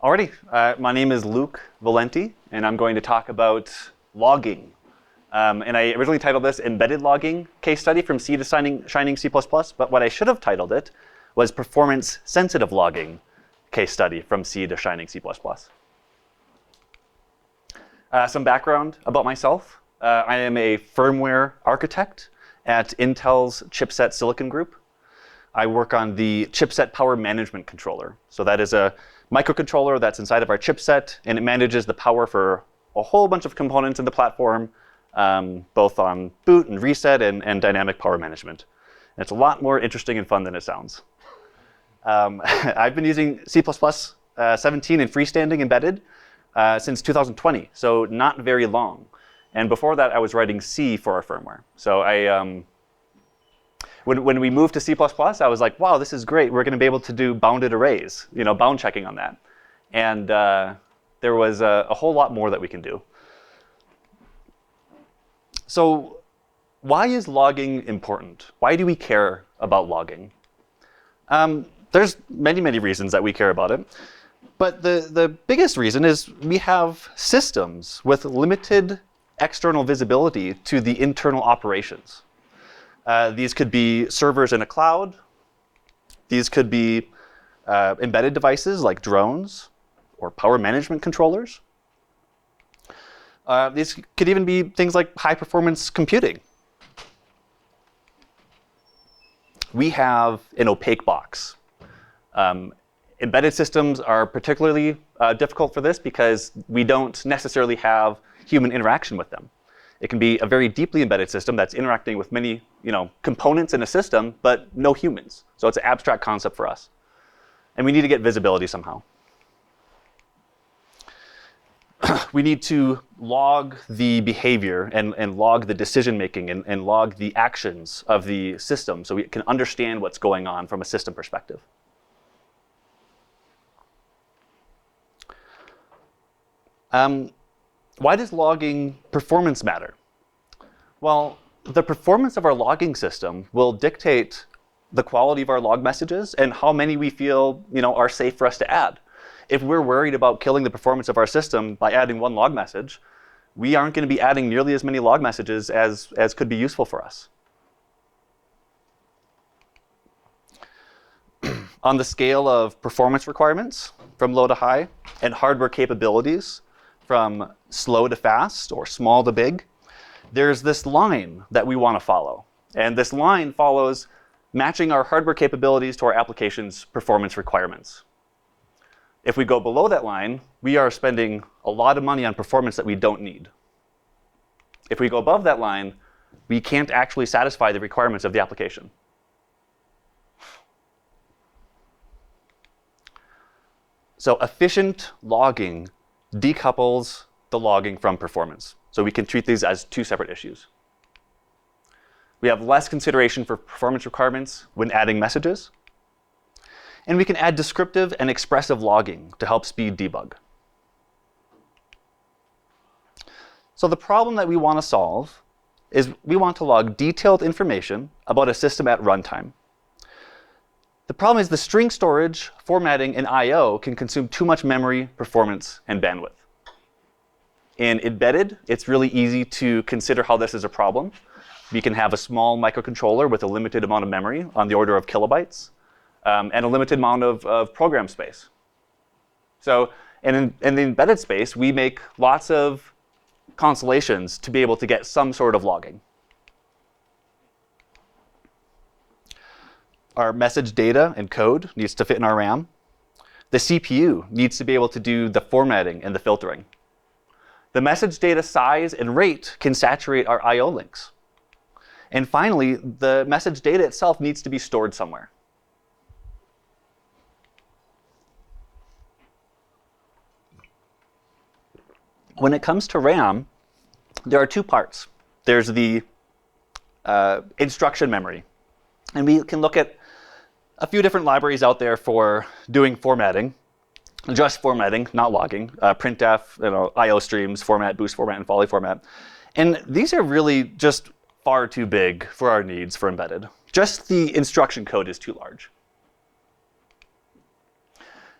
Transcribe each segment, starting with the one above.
Alrighty, my name is Luke Valenty, and I'm going to talk about logging. And I originally titled this Embedded Logging Case Study from C to Shining C++, but what I should have titled it was Performance Sensitive Logging Case Study from C to Shining C++. Some background about myself. I am a firmware architect at Intel's Chipset Silicon Group. I work on the Chipset Power Management Controller. So that is a microcontroller that's inside of our chipset, and it manages the power for a whole bunch of components in the platform, both on boot and reset and dynamic power management. And it's a lot more interesting and fun than it sounds. I've been using C++ 17 and freestanding embedded since 2020, so not very long. And before that, I was writing C for our firmware. So when we moved to C++, I was like, wow, this is great. We're going to be able to do bounded arrays, bound checking on that. And there was a whole lot more that we can do. So why is logging important? Why do we care about logging? There's many, many reasons that we care about it. But the biggest reason is we have systems with limited external visibility to the internal operations. These could be servers in a cloud. These could be embedded devices like drones or power management controllers. These could even be things like high-performance computing. We have an opaque box. Embedded systems are particularly difficult for this because we don't necessarily have human interaction with them. It can be a very deeply embedded system that's interacting with many components in a system, but no humans. So it's an abstract concept for us. And we need to get visibility somehow. We need to log the behavior and log the decision-making and log the actions of the system so we can understand what's going on from a system perspective. Why does logging performance matter? Well, the performance of our logging system will dictate the quality of our log messages and how many we feel are safe for us to add. If we're worried about killing the performance of our system by adding one log message, we aren't going to be adding nearly as many log messages as could be useful for us. On the scale of performance requirements from low to high and hardware capabilities from slow to fast or small to big, there's this line that we want to follow. And this line follows matching our hardware capabilities to our application's performance requirements. If we go below that line, we are spending a lot of money on performance that we don't need. If we go above that line, we can't actually satisfy the requirements of the application. So efficient logging decouples the logging from performance. So we can treat these as two separate issues. We have less consideration for performance requirements when adding messages. And we can add descriptive and expressive logging to help speed debug. So the problem that we want to solve is we want to log detailed information about a system at runtime. The problem is the string storage, formatting, and I/O can consume too much memory, performance, and bandwidth. In embedded, it's really easy to consider how this is a problem. We can have a small microcontroller with a limited amount of memory on the order of kilobytes and a limited amount of program space. So in the embedded space, we make lots of constellations to be able to get some sort of logging. Our message data and code needs to fit in our RAM. The CPU needs to be able to do the formatting and the filtering. The message data size and rate can saturate our I/O links. And finally, the message data itself needs to be stored somewhere. When it comes to RAM, there are two parts. There's the instruction memory. And we can look at a few different libraries out there for doing formatting. Just formatting, not logging. Printf, I/O streams, format, boost format, and volley format. And these are really just far too big for our needs for embedded. Just the instruction code is too large.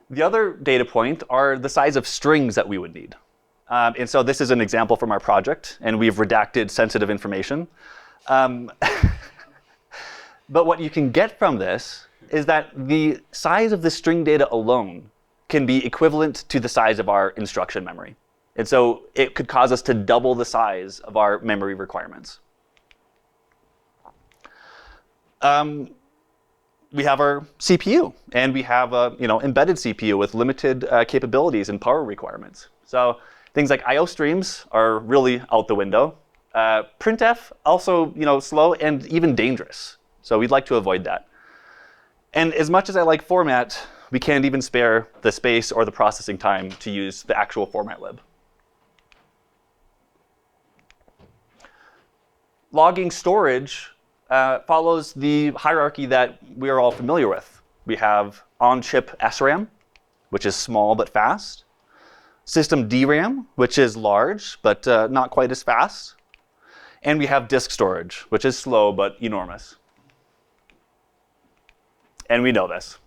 The other data point are the size of strings that we would need. And so this is an example from our project, and we've redacted sensitive information. But what you can get from this is that the size of the string data alone can be equivalent to the size of our instruction memory. And so it could cause us to double the size of our memory requirements. We have our CPU, and we have a embedded CPU with limited capabilities and power requirements. So things like I/O streams are really out the window. Printf also slow and even dangerous. So we'd like to avoid that. And as much as I like format, we can't even spare the space or the processing time to use the actual format lib. Logging storage follows the hierarchy that we are all familiar with. We have on-chip SRAM, which is small but fast. System DRAM, which is large but not quite as fast. And we have disk storage, which is slow but enormous. And we know this.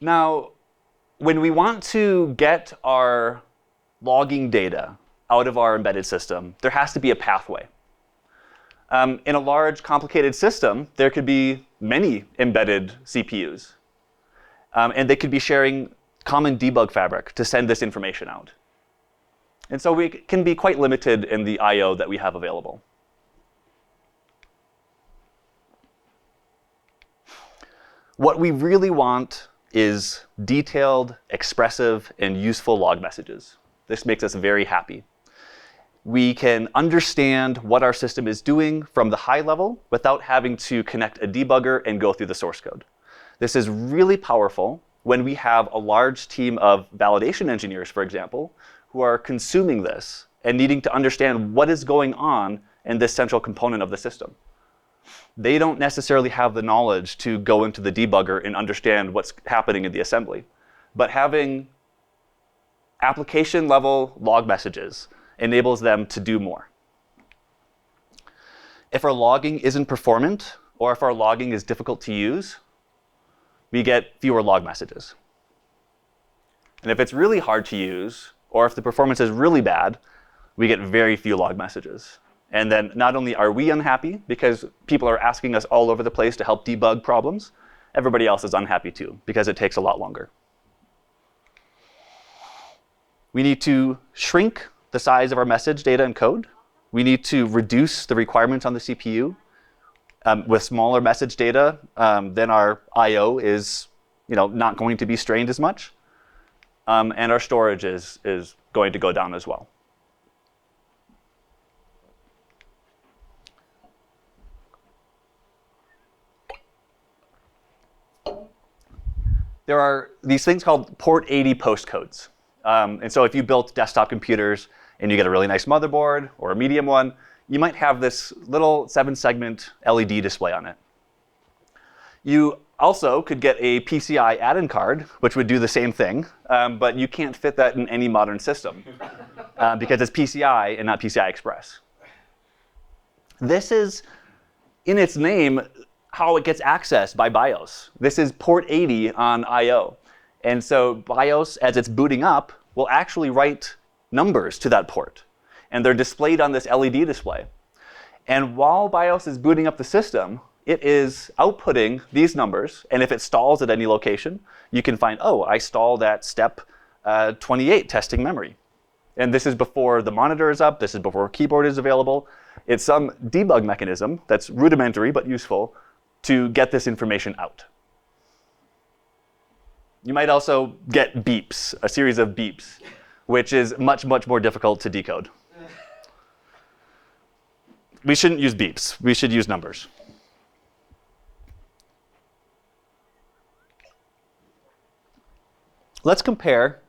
Now, when we want to get our logging data out of our embedded system, there has to be a pathway. In a large, complicated system, there could be many embedded CPUs. And they could be sharing common debug fabric to send this information out. And so we can be quite limited in the I/O that we have available. What we really want is detailed, expressive, and useful log messages. This makes us very happy. We can understand what our system is doing from the high level without having to connect a debugger and go through the source code. This is really powerful when we have a large team of validation engineers, for example, who are consuming this and needing to understand what is going on in this central component of the system. They don't necessarily have the knowledge to go into the debugger and understand what's happening in the assembly. But having application-level log messages enables them to do more. If our logging isn't performant, or if our logging is difficult to use, we get fewer log messages. And if it's really hard to use, or if the performance is really bad, we get very few log messages. And then not only are we unhappy because people are asking us all over the place to help debug problems, everybody else is unhappy too because it takes a lot longer. We need to shrink the size of our message, data, and code. We need to reduce the requirements on the CPU. With smaller message data, then our I/O is not going to be strained as much. And our storage is going to go down as well. There are these things called port 80 postcodes. And so if you built desktop computers and you get a really nice motherboard or a medium one, you might have this little 7-segment LED display on it. You also could get a PCI add-in card, which would do the same thing, but you can't fit that in any modern system because it's PCI and not PCI Express. This is, in its name, how it gets accessed by BIOS. This is port 80 on I/O. And so BIOS, as it's booting up, will actually write numbers to that port. And they're displayed on this LED display. And while BIOS is booting up the system, it is outputting these numbers. And if it stalls at any location, you can find, oh, I stalled at step 28 testing memory. And this is before the monitor is up. This is before keyboard is available. It's some debug mechanism that's rudimentary but useful to get this information out. You might also get beeps, a series of beeps, which is much, much more difficult to decode. We shouldn't use beeps. We should use numbers. Let's compare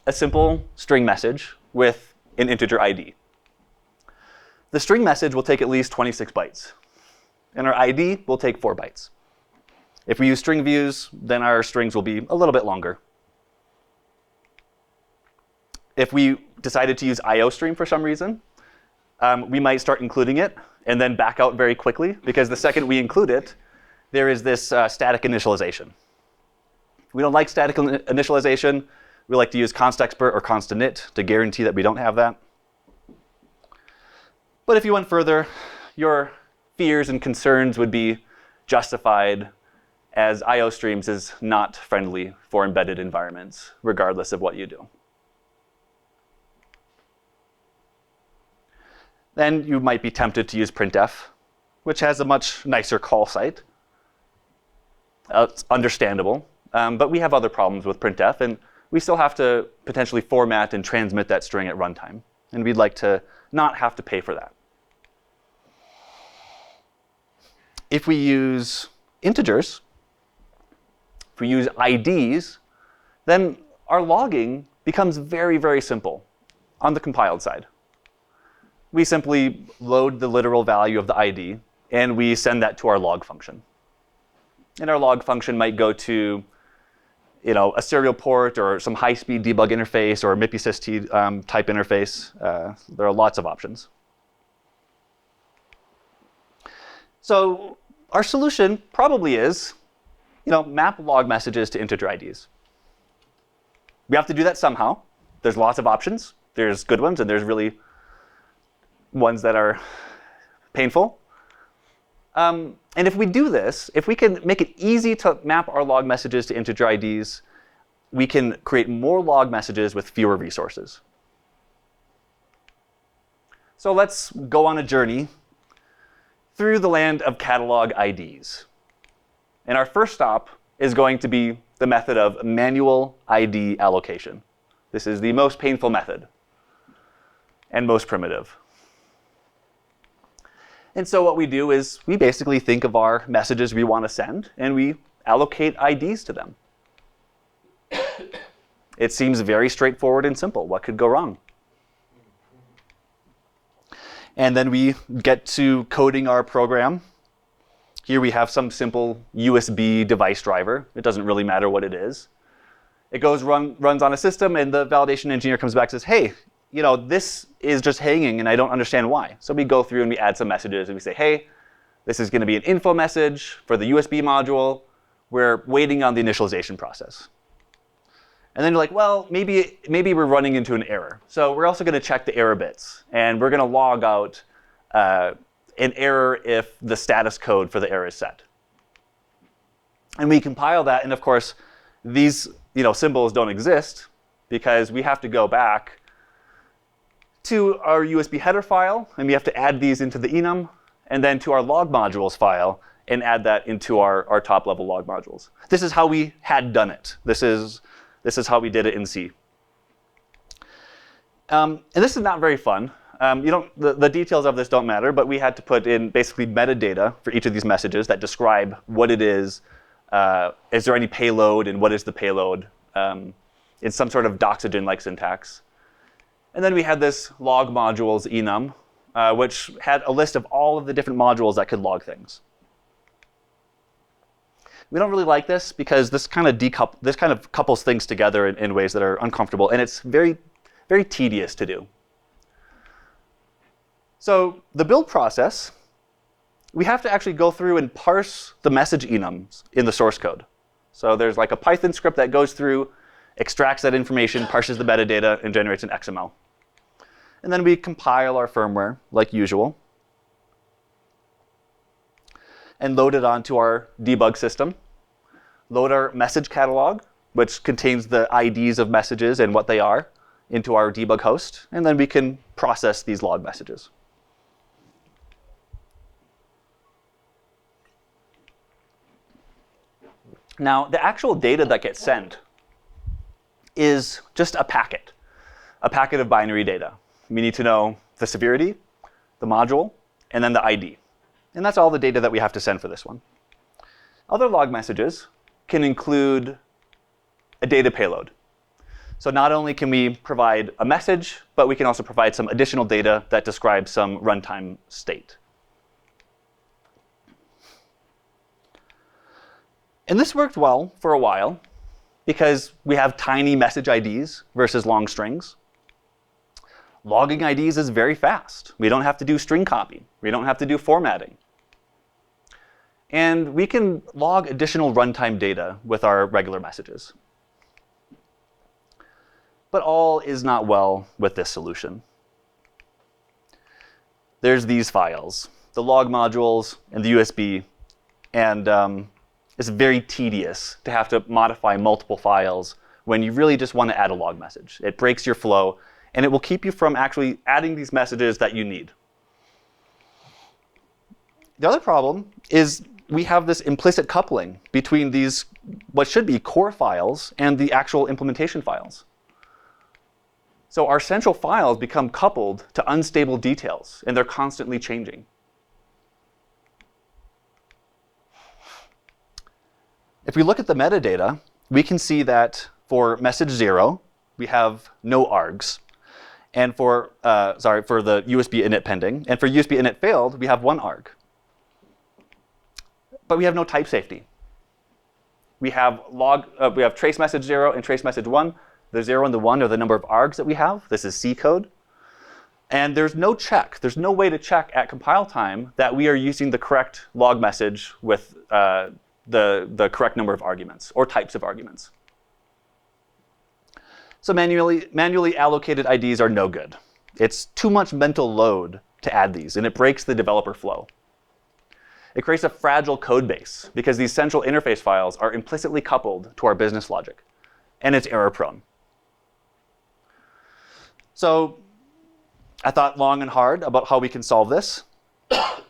a simple string message with an integer ID. The string message will take at least 26 bytes. And our ID will take 4 bytes. If we use string views, then our strings will be a little bit longer. If we decided to use I/O stream for some reason, we might start including it and then back out very quickly, because the second we include it, there is this static initialization. We don't like static initialization. We like to use constexpert or constinit to guarantee that we don't have that. But if you went further, your fears and concerns would be justified, as I/O streams is not friendly for embedded environments, regardless of what you do. Then you might be tempted to use printf, which has a much nicer call site. It's understandable, but we have other problems with printf, and we still have to potentially format and transmit that string at runtime. And we'd like to not have to pay for that. If we use integers, if we use IDs, then our logging becomes very, very simple on the compiled side. We simply load the literal value of the ID, and we send that to our log function. And our log function might go to a serial port or some high-speed debug interface or a Mipi syst type interface. There are lots of options. So our solution probably is, map log messages to integer IDs. We have to do that somehow. There's lots of options. There's good ones, and there's really ones that are painful. And if we do this, if we can make it easy to map our log messages to integer IDs, we can create more log messages with fewer resources. So let's go on a journey through the land of catalog IDs. And our first stop is going to be the method of manual ID allocation. This is the most painful method and most primitive. And so what we do is we basically think of our messages we want to send, and we allocate IDs to them. It seems very straightforward and simple. What could go wrong? And then we get to coding our program. Here we have some simple USB device driver. It doesn't really matter what it is. It runs on a system, and the validation engineer comes back and says, hey, this is just hanging, and I don't understand why. So we go through and we add some messages, and we say, hey, this is going to be an info message for the USB module. We're waiting on the initialization process. And then you're like, well, maybe we're running into an error. So we're also going to check the error bits, and we're going to log out an error if the status code for the error is set. And we compile that, and of course, these symbols don't exist because we have to go back to our USB header file, and we have to add these into the enum, and then to our log modules file, and add that into our top-level log modules. This is how we had done it. This is how we did it in C. And this is not very fun. The details of this don't matter, but we had to put in basically metadata for each of these messages that describe what it is there any payload, and what is the payload in some sort of doxygen-like syntax. And then we had this log modules enum, which had a list of all of the different modules that could log things. We don't really like this because this kind of couples things together in ways that are uncomfortable, and it's very, very tedious to do. So the build process, we have to actually go through and parse the message enums in the source code. So there's like a Python script that goes through, extracts that information, parses the metadata, and generates an XML. And then we compile our firmware, like usual, and load it onto our debug system. Load our message catalog, which contains the IDs of messages and what they are, into our debug host. And then we can process these log messages. Now, the actual data that gets sent is just a packet of binary data. We need to know the severity, the module, and then the ID. And that's all the data that we have to send for this one. Other log messages can include a data payload. So not only can we provide a message, but we can also provide some additional data that describes some runtime state. And this worked well for a while because we have tiny message IDs versus long strings. Logging IDs is very fast. We don't have to do string copy. We don't have to do formatting. And we can log additional runtime data with our regular messages. But all is not well with this solution. There's these files, the log modules and the USB, and it's very tedious to have to modify multiple files when you really just want to add a log message. It breaks your flow, and it will keep you from actually adding these messages that you need. The other problem is we have this implicit coupling between these, what should be core files, and the actual implementation files. So our central files become coupled to unstable details, and they're constantly changing. If we look at the metadata, we can see that for message 0, we have no args. And for the USB init pending. And for USB init failed, we have 1 arg. But we have no type safety. We have trace message 0 and trace message 1. The 0 and the 1 are the number of args that we have. This is C code. And there's no check. There's no way to check at compile time that we are using the correct log message with the correct number of arguments or types of arguments. So manually allocated IDs are no good. It's too much mental load to add these, and it breaks the developer flow. It creates a fragile code base because these central interface files are implicitly coupled to our business logic, and it's error prone. So I thought long and hard about how we can solve this,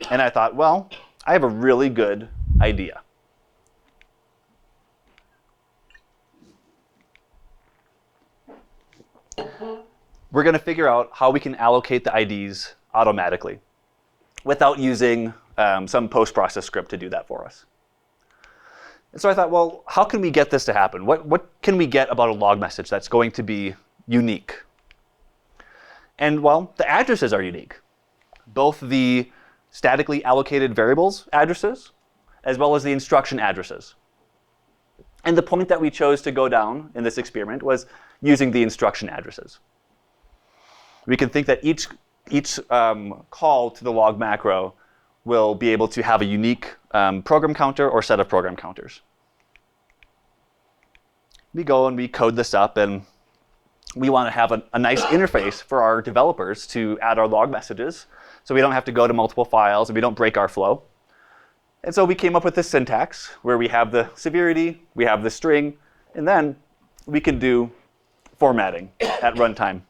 and I thought, well, I have a really good idea. We're going to figure out how we can allocate the IDs automatically without using some post-process script to do that for us. And so I thought, well, how can we get this to happen? What can we get about a log message that's going to be unique? And well, the addresses are unique. Both the statically allocated variables addresses, as well as the instruction addresses. And the point that we chose to go down in this experiment was using the instruction addresses. We can think that each call to the log macro will be able to have a unique program counter or set of program counters. We go and we code this up, and we want to have a nice interface for our developers to add our log messages, so we don't have to go to multiple files and we don't break our flow. And so we came up with this syntax where we have the severity, we have the string, and then we can do formatting at runtime.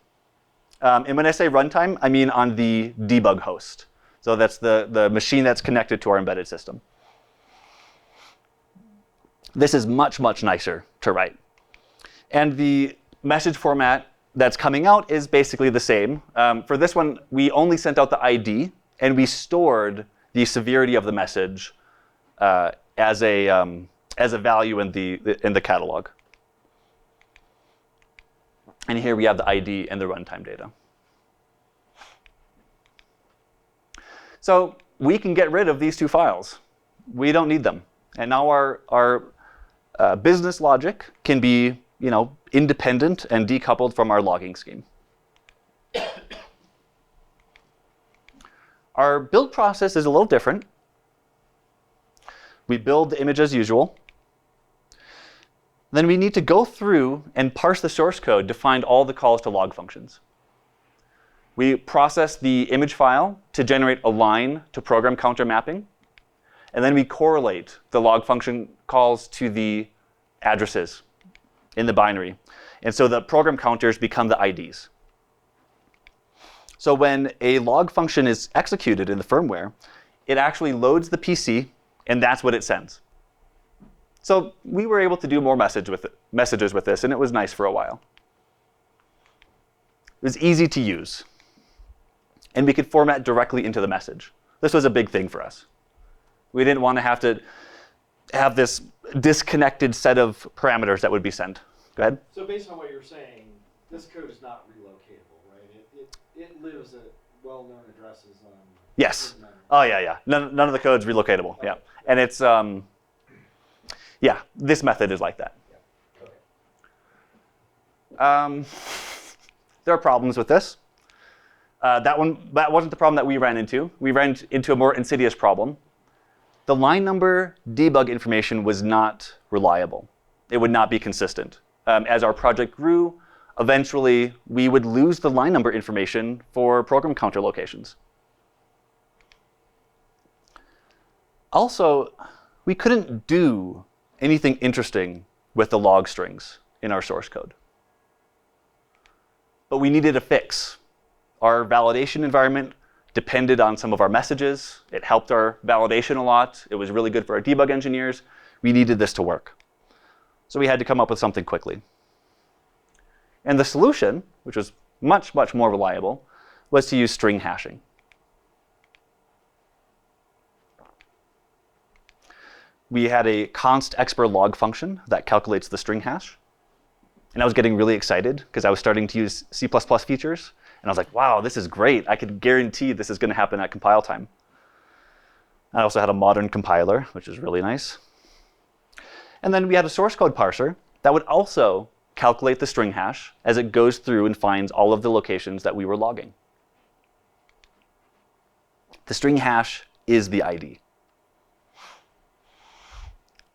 And when I say runtime, I mean on the debug host. So that's the machine that's connected to our embedded system. This is much, much nicer to write. And the message format that's coming out is basically the same. For this one, we only sent out the ID, and we stored the severity of the message as a value in the catalog. And here we have the ID and the runtime data. So we can get rid of these two files. We don't need them. And now our business logic can be, independent and decoupled from our logging scheme. Our build process is a little different. We build the image as usual. Then we need to go through and parse the source code to find all the calls to log functions. We process the image file to generate a line to program counter mapping. And then we correlate the log function calls to the addresses in the binary. And so the program counters become the IDs. So when a log function is executed in the firmware, it actually loads the PC, and that's what it sends. So we were able to do more messages with this, and it was nice for a while. It was easy to use. And we could format directly into the message. This was a big thing for us. We didn't want to have this disconnected set of parameters that would be sent. Go ahead. So based on what you're saying, this code is not relocatable, right? It lives at well-known addresses on... Yes. Oh, yeah. None of the code's relocatable. Okay. Yeah. And it's... this method is like that. Yeah. Okay. There are problems with this. That wasn't the problem that we ran into. We ran into a more insidious problem. the line number debug information was not reliable. It would not be consistent. As our project grew, eventually we would lose the line number information for program counter locations. Also, we couldn't do anything interesting with the log strings in our source code. But we needed a fix. Our validation environment depended on some of our messages. It helped our validation a lot. It was really good for our debug engineers. We needed this to work. So we had to come up with something quickly. And the solution, which was much, much more reliable, was to use string hashing. We had a const expr log function that calculates the string hash. And I was getting really excited because I was starting to use C++ features. And I was like, wow, this is great. I could guarantee this is going to happen at compile time. I also had a modern compiler, which is really nice. And then we had a source code parser that would also calculate the string hash as it goes through and finds all of the locations that we were logging. The string hash is the ID.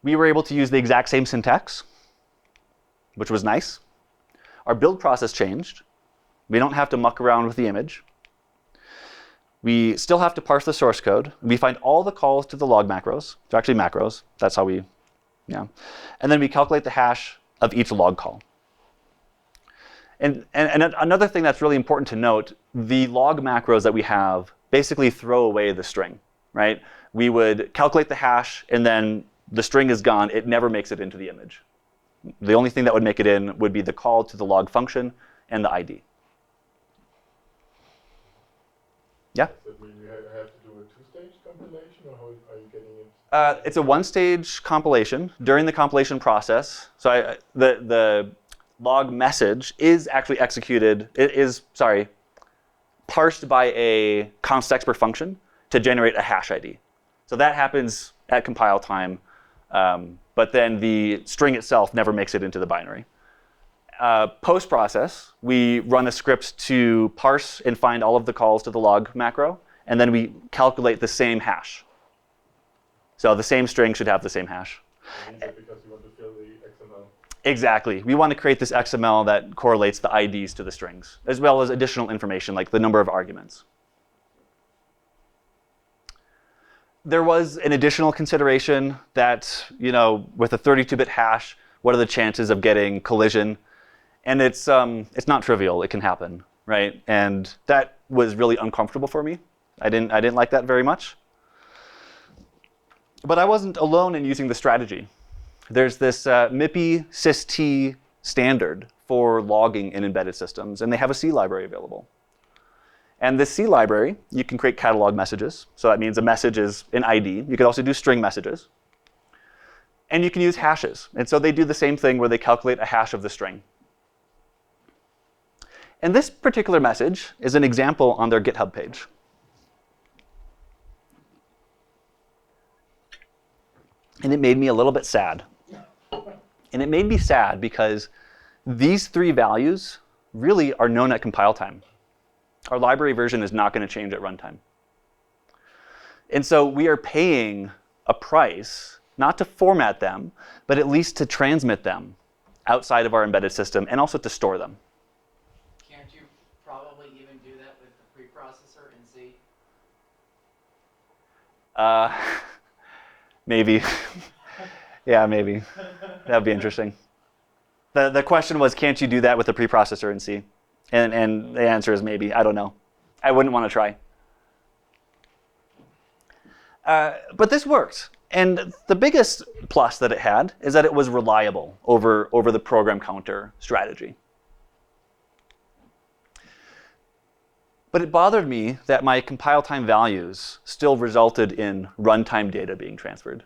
We were able to use the exact same syntax, which was nice. Our build process changed. We don't have to muck around with the image. We still have to parse the source code. We find all the calls to the log macros. They're actually macros. That's how we, yeah. And then we calculate the hash of each log call. And another thing that's really important to note, the log macros that we have basically throw away the string, right? We would calculate the hash, and then the string is gone. It never makes it into the image. The only thing that would make it in would be the call to the log function and the ID. Yeah? Does that mean you have to do a two-stage compilation, or how are you getting it? It's a one-stage compilation. During the compilation process, so the log message is actually executed. It is, parsed by a const expr function to generate a hash ID. So that happens at compile time, but then the string itself never makes it into the binary. Post-process, we run a script to parse and find all of the calls to the log macro, and then we calculate the same hash. So the same string should have the same hash. Because you want to fill the XML. Exactly. We want to create this XML that correlates the IDs to the strings, as well as additional information like the number of arguments. There was an additional consideration that, with a 32-bit hash, what are the chances of getting collision? And it's not trivial. It can happen, right? And that was really uncomfortable for me. I didn't like that very much. But I wasn't alone in using the strategy. There's this Mipi syst standard for logging in embedded systems, and they have a C library available. And this C library, you can create catalog messages. So that means a message is an ID. You could also do string messages. And you can use hashes. And so they do the same thing where they calculate a hash of the string. And this particular message is an example on their GitHub page. And it made me a little bit sad. And it made me sad because these three values really are known at compile time. Our library version is not going to change at runtime. And so we are paying a price, not to format them, but at least to transmit them outside of our embedded system and also to store them. Can't you probably even do that with the preprocessor in C? Maybe. Yeah, maybe. That would be interesting. The question was, can't you do that with a preprocessor in C? And the answer is maybe. I don't know. I wouldn't want to try. But this worked. And the biggest plus that it had is that it was reliable over the program counter strategy. But it bothered me that my compile time values still resulted in runtime data being transferred.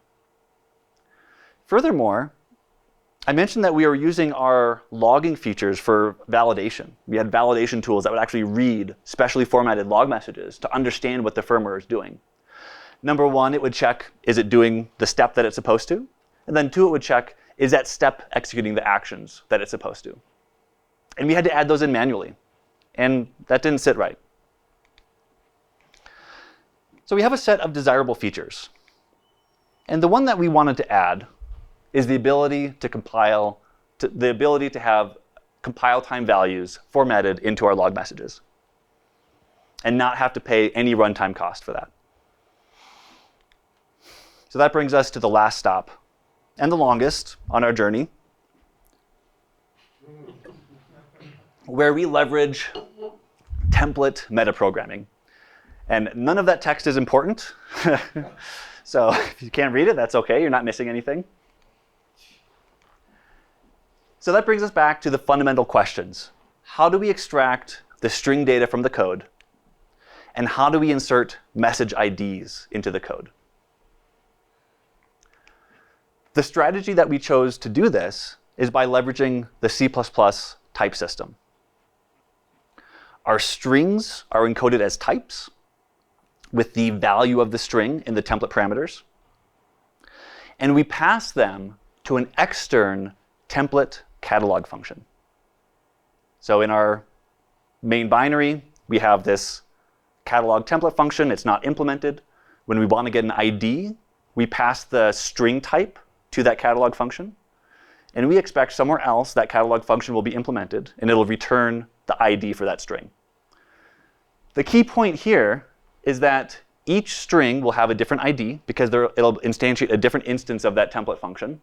Furthermore, I mentioned that we were using our logging features for validation. We had validation tools that would actually read specially formatted log messages to understand what the firmware is doing. Number one, it would check, is it doing the step that it's supposed to? And then two, it would check, is that step executing the actions that it's supposed to? And we had to add those in manually. And that didn't sit right. So we have a set of desirable features. And the one that we wanted to add is the ability to compile, the ability to have compile time values formatted into our log messages and not have to pay any runtime cost for that. So that brings us to the last stop and the longest on our journey, where we leverage template metaprogramming. And none of that text is important. So if you can't read it, that's OK. You're not missing anything. So that brings us back to the fundamental questions. How do we extract the string data from the code? And how do we insert message IDs into the code? The strategy that we chose to do this is by leveraging the C++ type system. Our strings are encoded as types with the value of the string in the template parameters. And we pass them to an extern template catalog function. So in our main binary, we have this catalog template function. It's not implemented. When we want to get an ID, we pass the string type to that catalog function. And we expect somewhere else that catalog function will be implemented, and it'll return the ID for that string. The key point here is that each string will have a different ID because it'll instantiate a different instance of that template function.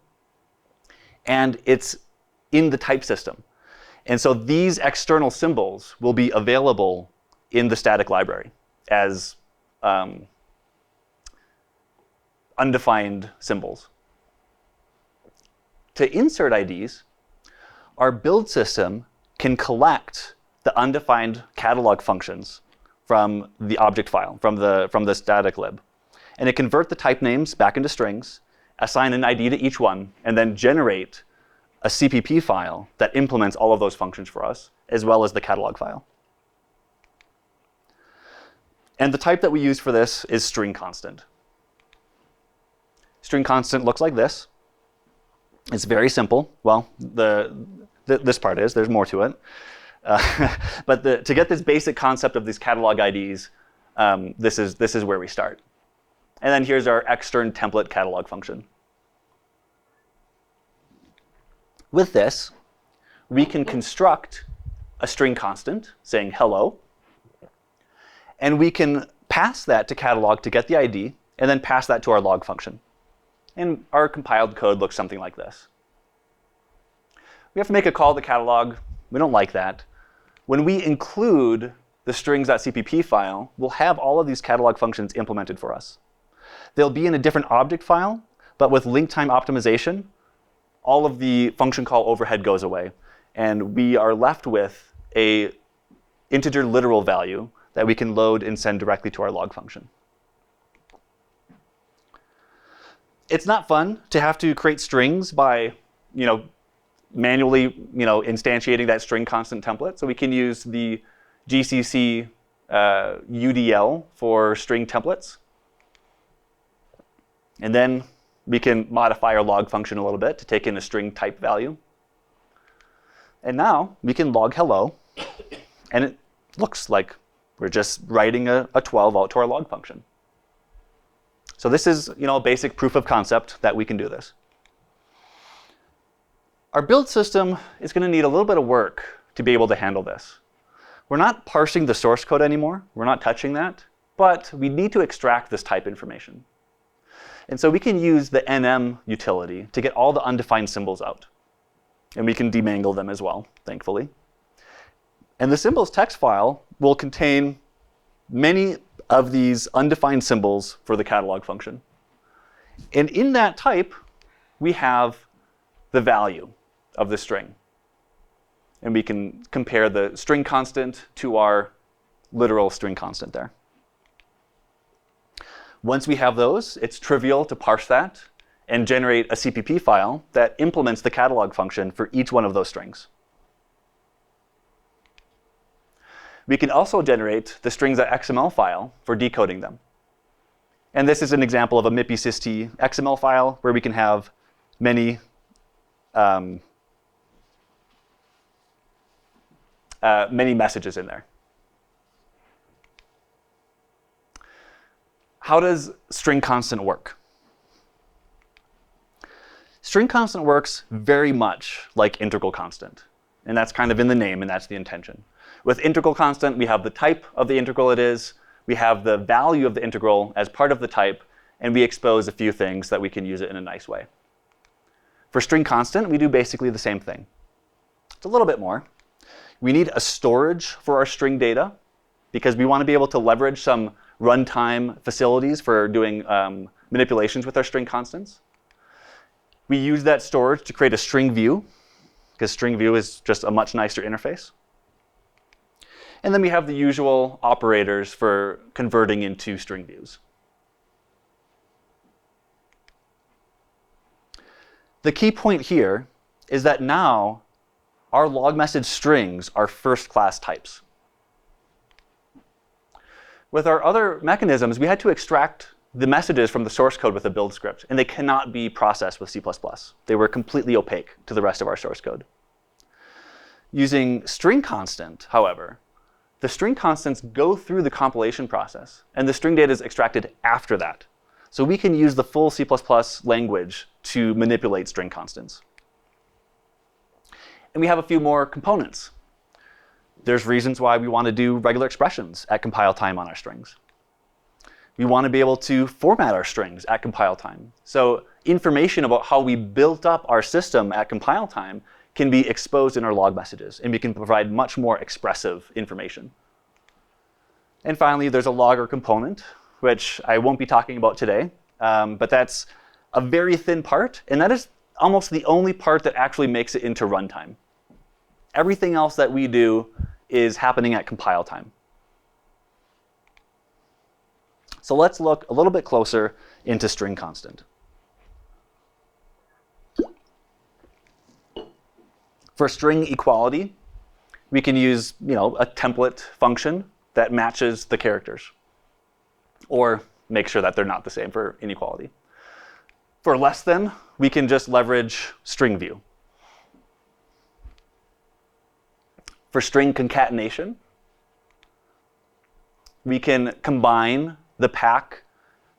And it's in the type system. And so these external symbols will be available in the static library as undefined symbols. To insert IDs, our build system can collect the undefined catalog functions from the object file, from the static lib. And it convert the type names back into strings, assign an ID to each one, and then generate a CPP file that implements all of those functions for us, as well as the catalog file. And the type that we use for this is string constant. String constant looks like this. It's very simple. Well, this part is. There's more to it. But to get this basic concept of these catalog IDs, this is where we start. And then here's our extern template catalog function. With this, we can construct a string constant saying hello. And we can pass that to catalog to get the ID, and then pass that to our log function. And our compiled code looks something like this. We have to make a call to catalog. We don't like that. When we include the strings.cpp file, we'll have all of these catalog functions implemented for us. They'll be in a different object file, but with link time optimization, all of the function call overhead goes away. And we are left with an integer literal value that we can load and send directly to our log function. It's not fun to have to create strings by manually instantiating that string constant template. So we can use the GCC UDL for string templates. And then we can modify our log function a little bit to take in a string type value. And now we can log hello. And it looks like we're just writing a 12 out to our log function. So this is a basic proof of concept that we can do this. Our build system is going to need a little bit of work to be able to handle this. We're not parsing the source code anymore. We're not touching that. But we need to extract this type information. And so we can use the nm utility to get all the undefined symbols out. And we can demangle them as well, thankfully. And the symbols text file will contain many of these undefined symbols for the catalog function. And in that type, we have the value of the string. And we can compare the string constant to our literal string constant there. Once we have those, it's trivial to parse that and generate a CPP file that implements the catalog function for each one of those strings. We can also generate the strings.xml file for decoding them. And this is an example of a Mipi syst XML file where we can have many many messages in there. How does string constant work? string constant works very much like integral constant. And that's kind of in the name, and that's the intention. With integral constant, we have the type of the integral it is. We have the value of the integral as part of the type. And we expose a few things that we can use it in a nice way. For string constant, we do basically the same thing. It's a little bit more. We need a storage for our string data because we want to be able to leverage some runtime facilities for doing manipulations with our string constants. We use that storage to create a string view because string view is just a much nicer interface. And then we have the usual operators for converting into string views. The key point here is that now our log message strings are first-class types. With our other mechanisms, we had to extract the messages from the source code with a build script, and they cannot be processed with C++. They were completely opaque to the rest of our source code. Using string constant, however, the string constants go through the compilation process, and the string data is extracted after that. So we can use the full C++ language to manipulate string constants. And we have a few more components. There's reasons why we want to do regular expressions at compile time on our strings. We want to be able to format our strings at compile time. So information about how we built up our system at compile time can be exposed in our log messages, and we can provide much more expressive information. And finally, there's a logger component, which I won't be talking about today, but that's a very thin part, and that is almost the only part that actually makes it into runtime. Everything else that we do is happening at compile time. So let's look a little bit closer into string constant. For string equality, we can use a template function that matches the characters, or make sure that they're not the same for inequality. For less than, we can just leverage string view. For string concatenation, we can combine the pack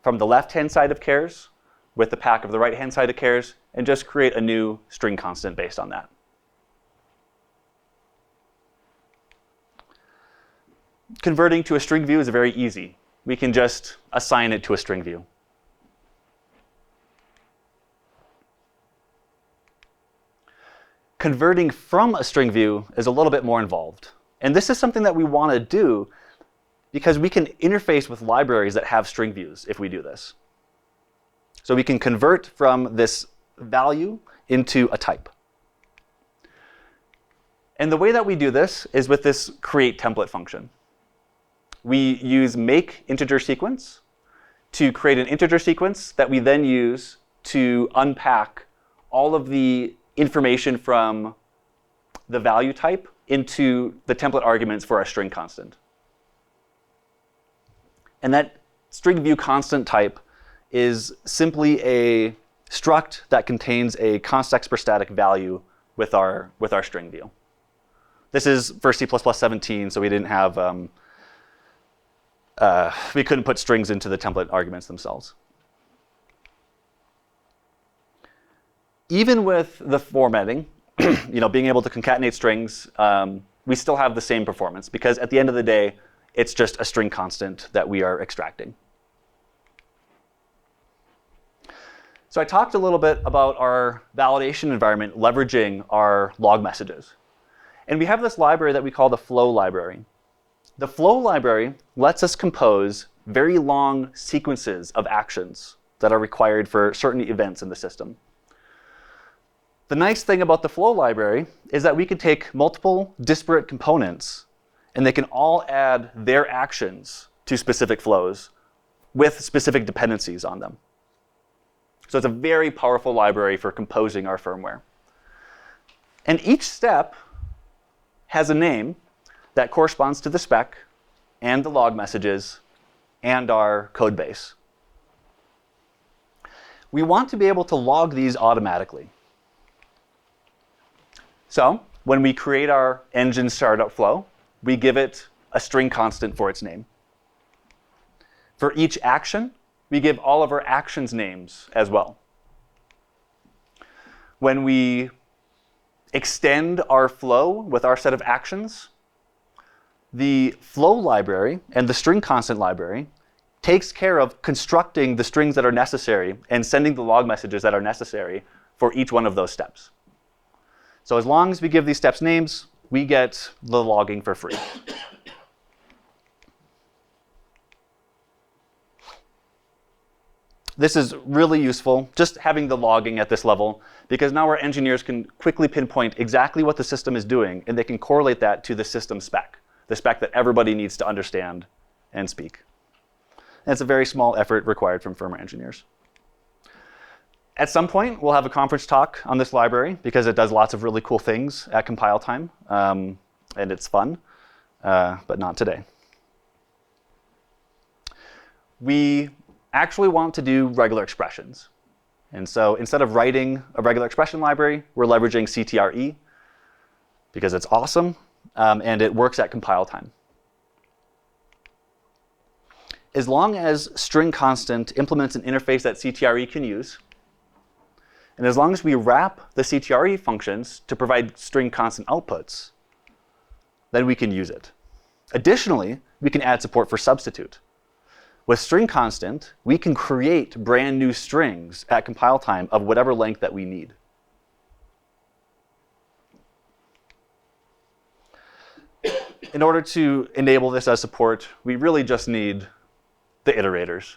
from the left-hand side of chars with the pack of the right-hand side of chars and just create a new string constant based on that. Converting to a string view is very easy. We can just assign it to a string view. Converting from a string view is a little bit more involved. And this is something that we want to do because we can interface with libraries that have string views if we do this. So we can convert from this value into a type. And the way that we do this is with this create template function. We use make integer sequence to create an integer sequence that we then use to unpack all of the information from the value type into the template arguments for our string constant. And that string view constant type is simply a struct that contains a const per static value with our string view. This is for C++ 17, so we didn't have we couldn't put strings into the template arguments themselves. Even with the formatting, being able to concatenate strings, we still have the same performance because at the end of the day, it's just a string constant that we are extracting. So I talked a little bit about our validation environment leveraging our log messages. And we have this library that we call the flow library. The flow library lets us compose very long sequences of actions that are required for certain events in the system. The nice thing about the flow library is that we can take multiple disparate components and they can all add their actions to specific flows with specific dependencies on them. So it's a very powerful library for composing our firmware. And each step has a name that corresponds to the spec and the log messages and our code base. We want to be able to log these automatically. So when we create our engine startup flow, we give it a string constant for its name. For each action, we give all of our actions names as well. when we extend our flow with our set of actions, the flow library and the string constant library takes care of constructing the strings that are necessary and sending the log messages that are necessary for each one of those steps. So as long as we give these steps names, we get the logging for free. This is really useful, just having the logging at this level, because now our engineers can quickly pinpoint exactly what the system is doing, and they can correlate that to the system spec, the spec that everybody needs to understand and speak. And it's a very small effort required from firmware engineers. At some point, we'll have a conference talk on this library, because it does lots of really cool things at compile time, and it's fun, but not today. We actually want to do regular expressions. And so instead of writing a regular expression library, we're leveraging CTRE because it's awesome, and it works at compile time. As long as string constant implements an interface that CTRE can use, and as long as we wrap the CTRE functions to provide string constant outputs, then we can use it. Additionally, we can add support for substitute. With string constant, we can create brand new strings at compile time of whatever length that we need. In order to enable this as support, we really just need the iterators,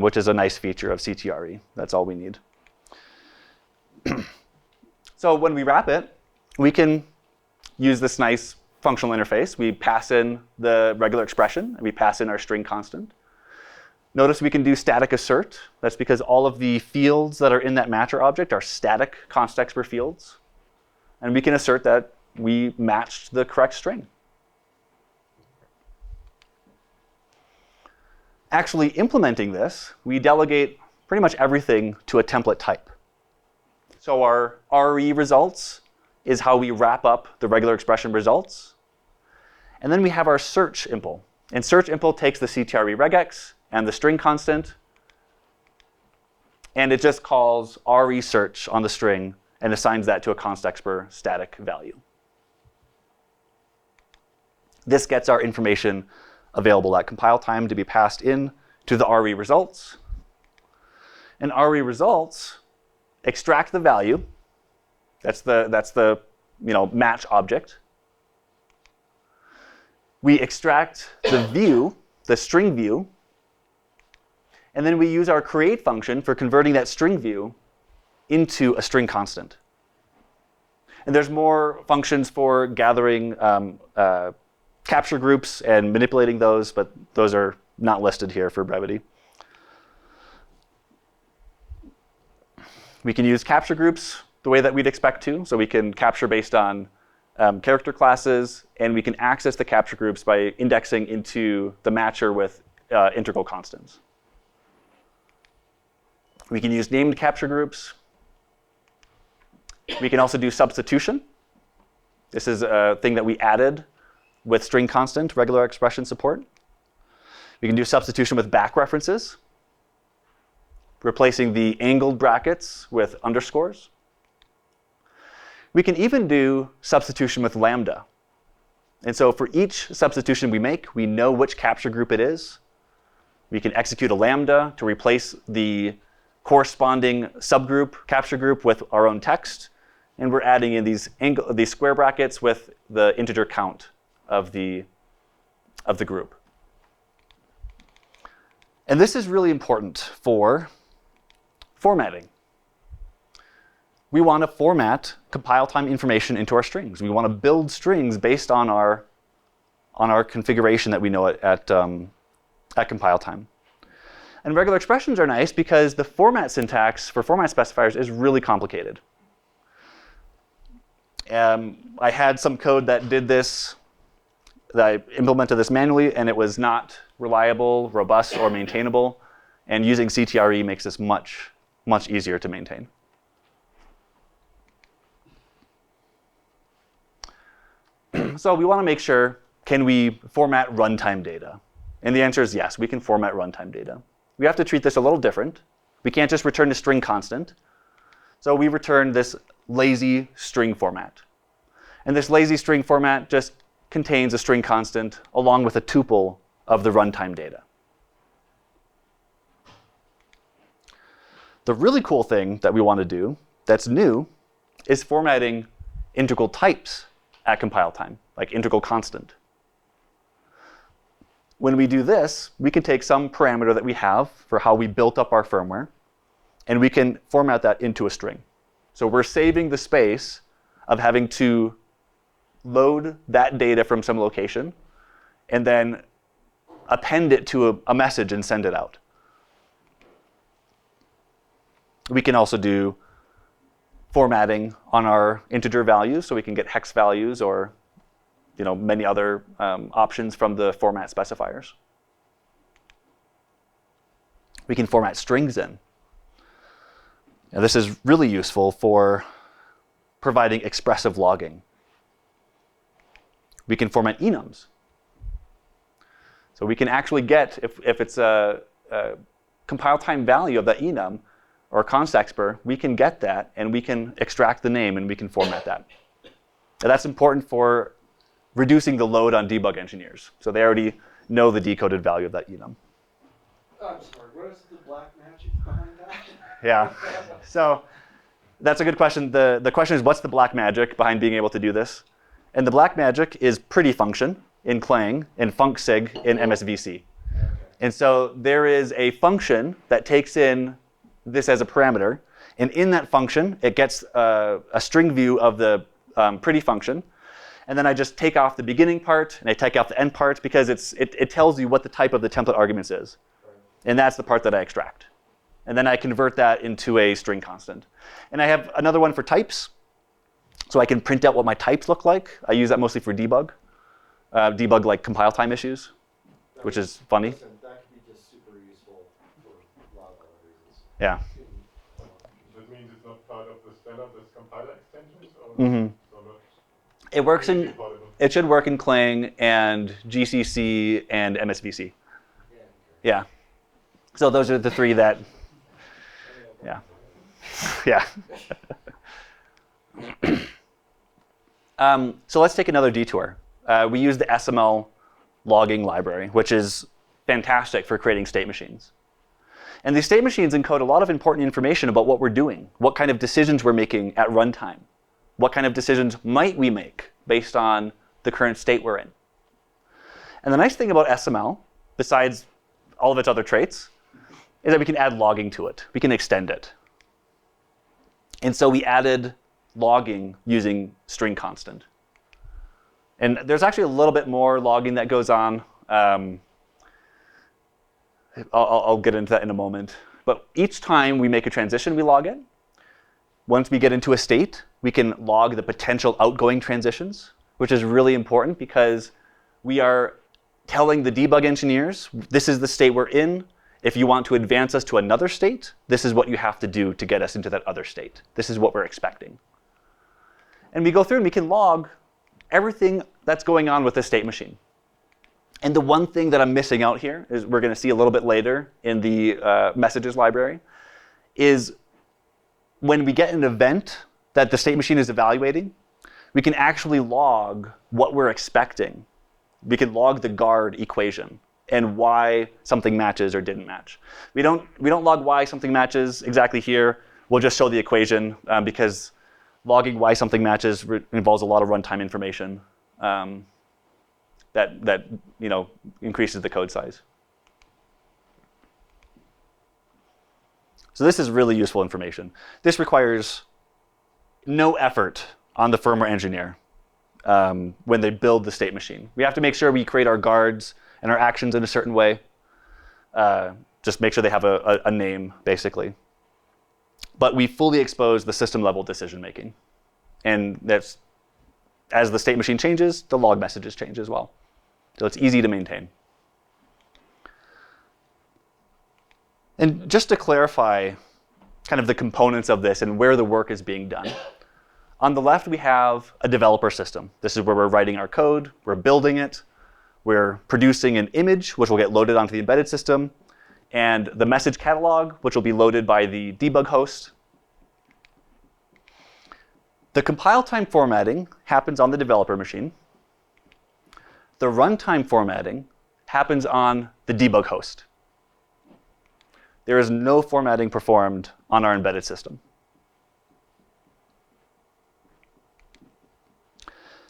which is a nice feature of CTRE. That's all we need. So when we wrap it, we can use this nice functional interface. We pass in the regular expression, and we pass in our string constant. Notice we can do static assert. That's because all of the fields that are in that matcher object are static constexpr fields. And we can assert that we matched the correct string. Actually implementing this, we delegate pretty much everything to a template type. So our RE results is how we wrap up the regular expression results. And then we have our search impl. And search impl takes the CTRE regex and the string constant, and it just calls research on the string and assigns that to a constexpr static value. This gets our information available at compile time to be passed in to the RE results. And RE results extract the value. That's the match object. We extract the view, the string view, and then we use our create function for converting that string view into a string constant. And there's more functions for gathering capture groups and manipulating those, but those are not listed here for brevity. We can use capture groups the way that we'd expect to. So we can capture based on character classes, and we can access the capture groups by indexing into the matcher with integral constants. We can use named capture groups. We can also do substitution. This is a thing that we added with string constant regular expression support. We can do substitution with back references, replacing the angled brackets with underscores. We can even do substitution with lambda. And so for each substitution we make, we know which capture group it is. We can execute a lambda to replace the corresponding subgroup, capture group, with our own text. And we're adding in these square brackets with the integer count of the group. And this is really important for formatting. We want to format compile time information into our strings. We want to build strings based on our configuration that we know at compile time. And regular expressions are nice because the format syntax for format specifiers is really complicated. I had some code that did this, that I implemented this manually, and it was not reliable, robust, or maintainable. And using CTRE makes this much, much easier to maintain. So we want to make sure, can we format runtime data? And the answer is yes, we can format runtime data. We have to treat this a little different. We can't just return a string constant. So we return this lazy string format. And this lazy string format just contains a string constant along with a tuple of the runtime data. The really cool thing that we want to do that's new is formatting integral types at compile time, like integral constant. When we do this, we can take some parameter that we have for how we built up our firmware, and we can format that into a string. So we're saving the space of having to load that data from some location and then append it to a message and send it out. We can also do formatting on our integer values, so we can get hex values or many other options from the format specifiers. We can format strings in. Now, this is really useful for providing expressive logging. We can format enums. So we can actually get, if it's a compile time value of that enum or const expr, we can get that and we can extract the name and we can format that. And that's important for reducing the load on debug engineers. So they already know the decoded value of that enum. I'm sorry, what is the black magic behind that? Yeah. So that's a good question. The question is, what's the black magic behind being able to do this? And the black magic is pretty function in Clang and funcsig in MSVC. Okay. And so there is a function that takes in this as a parameter. And in that function, it gets a string view of the pretty function. And then I just take off the beginning part and I take off the end part because it tells you what the type of the template arguments is. Right. And that's the part that I extract. And then I convert that into a string constant. And I have another one for types. So I can print out what my types look like. I use that mostly for debug. Debug like compile time issues, which is funny. Listen, that could be just super useful for a lot of other reasons. Yeah. That means it's not part of the standard as compiler extensions? Or Mm-hmm. or not? It works in. Compatible? It should work in Clang and GCC and MSVC. Yeah. Yeah. So those are the three that. Yeah. Yeah. So let's take another detour. We use the Sml Logging Library, which is fantastic for creating state machines. And these state machines encode a lot of important information about what we're doing, what kind of decisions we're making at runtime, what kind of decisions might we make based on the current state we're in. And the nice thing about SML, besides all of its other traits, is that we can add logging to it. We can extend it. And so we added logging using string constant. And there's actually a little bit more logging that goes on. I'll get into that in a moment. But each time we make a transition, we log in. Once we get into a state, we can log the potential outgoing transitions, which is really important because we are telling the debug engineers, this is the state we're in. If you want to advance us to another state, this is what you have to do to get us into that other state. This is what we're expecting. And we go through and we can log everything that's going on with the state machine. And the one thing that I'm missing out here is we're going to see a little bit later in the messages library is when we get an event that the state machine is evaluating, we can actually log what we're expecting. We can log the guard equation and why something matches or didn't match. We don't log why something matches exactly here. We'll just show the equation because logging why something matches involves a lot of runtime information that increases the code size. So this is really useful information. This requires no effort on the firmware engineer when they build the state machine. We have to make sure we create our guards and our actions in a certain way. Just make sure they have a name, basically. But we fully expose the system level decision making. And that's, as the state machine changes, the log messages change as well. So it's easy to maintain. And just to clarify kind of the components of this and where the work is being done. On the left, we have a developer system. This is where we're writing our code, we're building it, we're producing an image, which will get loaded onto the embedded system, and the message catalog, which will be loaded by the debug host. The compile time formatting happens on the developer machine. The runtime formatting happens on the debug host. There is no formatting performed on our embedded system.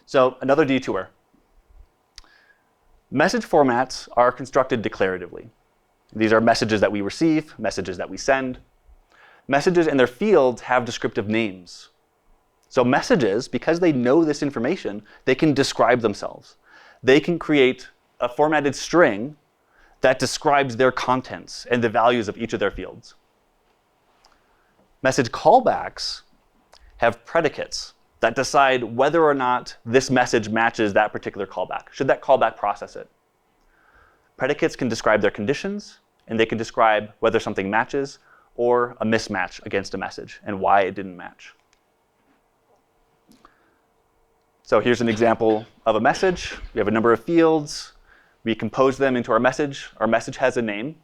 So another detour. Message formats are constructed declaratively. These are messages that we receive, messages that we send. Messages and their fields have descriptive names. So messages, because they know this information, they can describe themselves. They can create a formatted string that describes their contents and the values of each of their fields. Message callbacks have predicates that decide whether or not this message matches that particular callback. Should that callback process it? Predicates can describe their conditions, and they can describe whether something matches or a mismatch against a message and why it didn't match. So here's an example of a message. We have a number of fields. We compose them into our message. Our message has a name.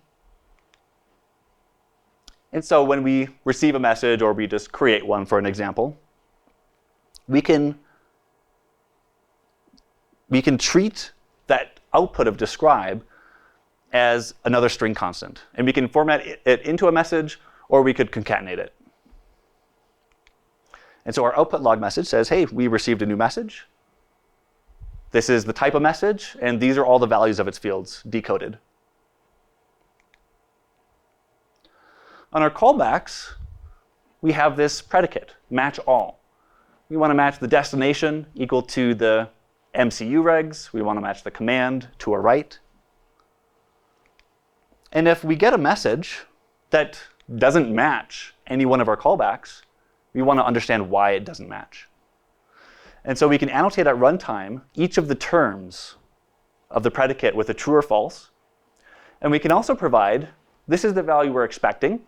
And so when we receive a message, or we just create one for an example, we can treat that output of describe as another string constant. And we can format it into a message, or we could concatenate it. And so our output log message says, hey, we received a new message. This is the type of message, and these are all the values of its fields decoded. On our callbacks, we have this predicate, match all. We want to match the destination equal to the MCU regs. We want to match the command to a write. And if we get a message that doesn't match any one of our callbacks, we want to understand why it doesn't match. And so we can annotate at runtime each of the terms of the predicate with a true or false. And we can also provide, this is the value we're expecting,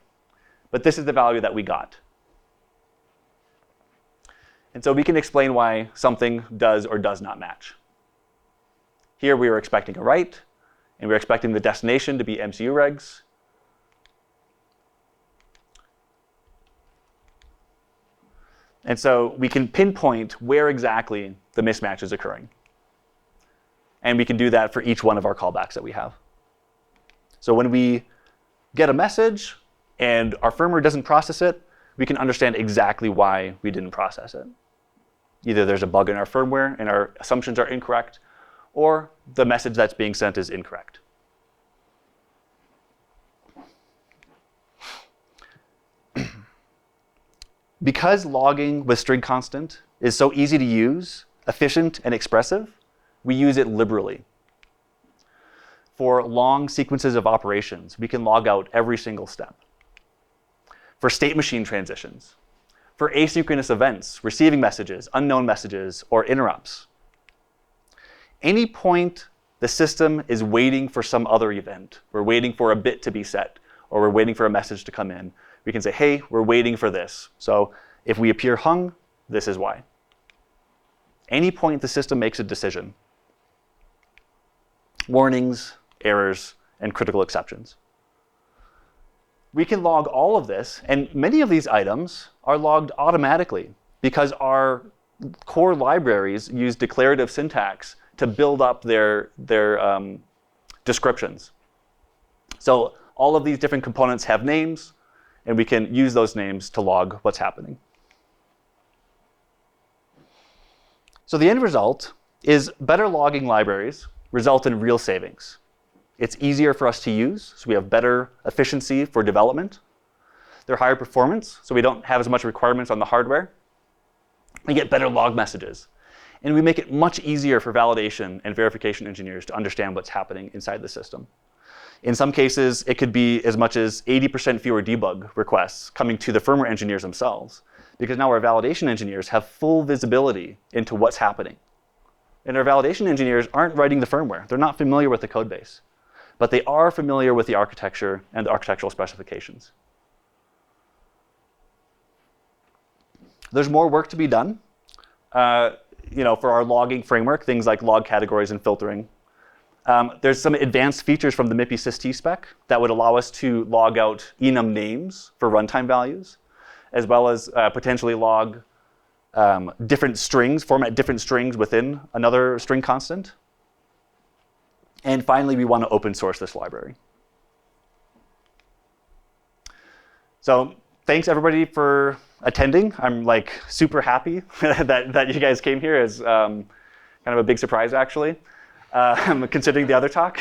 but this is the value that we got. And so we can explain why something does or does not match. Here we were expecting a write, and we're expecting the destination to be MCU regs. And so we can pinpoint where exactly the mismatch is occurring. And we can do that for each one of our callbacks that we have. So when we get a message and our firmware doesn't process it, we can understand exactly why we didn't process it. Either there's a bug in our firmware and our assumptions are incorrect, or the message that's being sent is incorrect. Because logging with string constant is so easy to use, efficient, and expressive, we use it liberally. For long sequences of operations, we can log out every single step. For state machine transitions, for asynchronous events, receiving messages, unknown messages, or interrupts. Any point the system is waiting for some other event, we're waiting for a bit to be set, or we're waiting for a message to come in, we can say, hey, we're waiting for this. So if we appear hung, this is why. Any point the system makes a decision. Warnings, errors, and critical exceptions. We can log all of this, and many of these items are logged automatically because our core libraries use declarative syntax to build up their descriptions. So all of these different components have names, and we can use those names to log what's happening. So the end result is better logging libraries result in real savings. It's easier for us to use, so we have better efficiency for development. They're higher performance, so we don't have as much requirements on the hardware. We get better log messages. And we make it much easier for validation and verification engineers to understand what's happening inside the system. In some cases, it could be as much as 80% fewer debug requests coming to the firmware engineers themselves, because now our validation engineers have full visibility into what's happening. And our validation engineers aren't writing the firmware. They're not familiar with the code base. But they are familiar with the architecture and the architectural specifications. There's more work to be done. For our logging framework, things like log categories and filtering. There's some advanced features from the Mipi syst spec that would allow us to log out enum names for runtime values, as well as potentially log different strings, format different strings within another string constant. And finally, we want to open source this library. So thanks everybody for attending. I'm like super happy that you guys came here. Is kind of a big surprise actually, considering the other talk.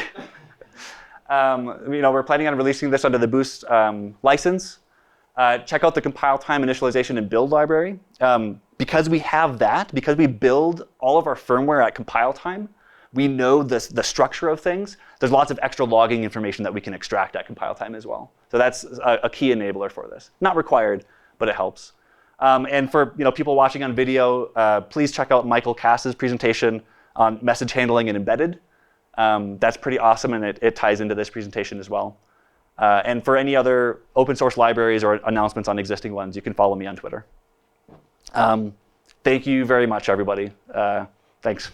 We're planning on releasing this under the Boost license. Check out the compile time, initialization, and build library. Because we have that, because we build all of our firmware at compile time, we know the structure of things. There's lots of extra logging information that we can extract at compile time as well. So that's a key enabler for this. Not required, but it helps. And for people watching on video, please check out Michael Cass's presentation on message handling and embedded. That's pretty awesome, and it ties into this presentation as well. And for any other open source libraries or announcements on existing ones, you can follow me on Twitter. Thank you very much, everybody. Thanks.